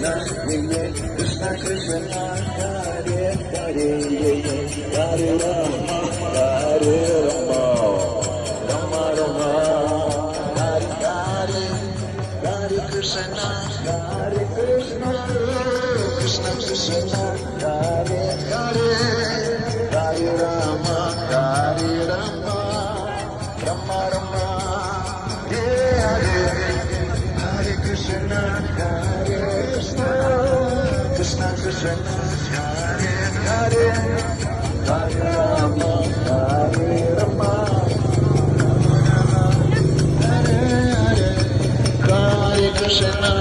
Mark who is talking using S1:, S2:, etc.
S1: Krishna Krishna Hare Hare Hare Rama Hare Rama Rama Rama Hare Hare Hare Krishna Krishna Krishna Hare Hare Hare Rama Rama Rama Hare Hare Krishna Krishna Krishna Hare Hare Hare Rama Hare Hare Hare Krishna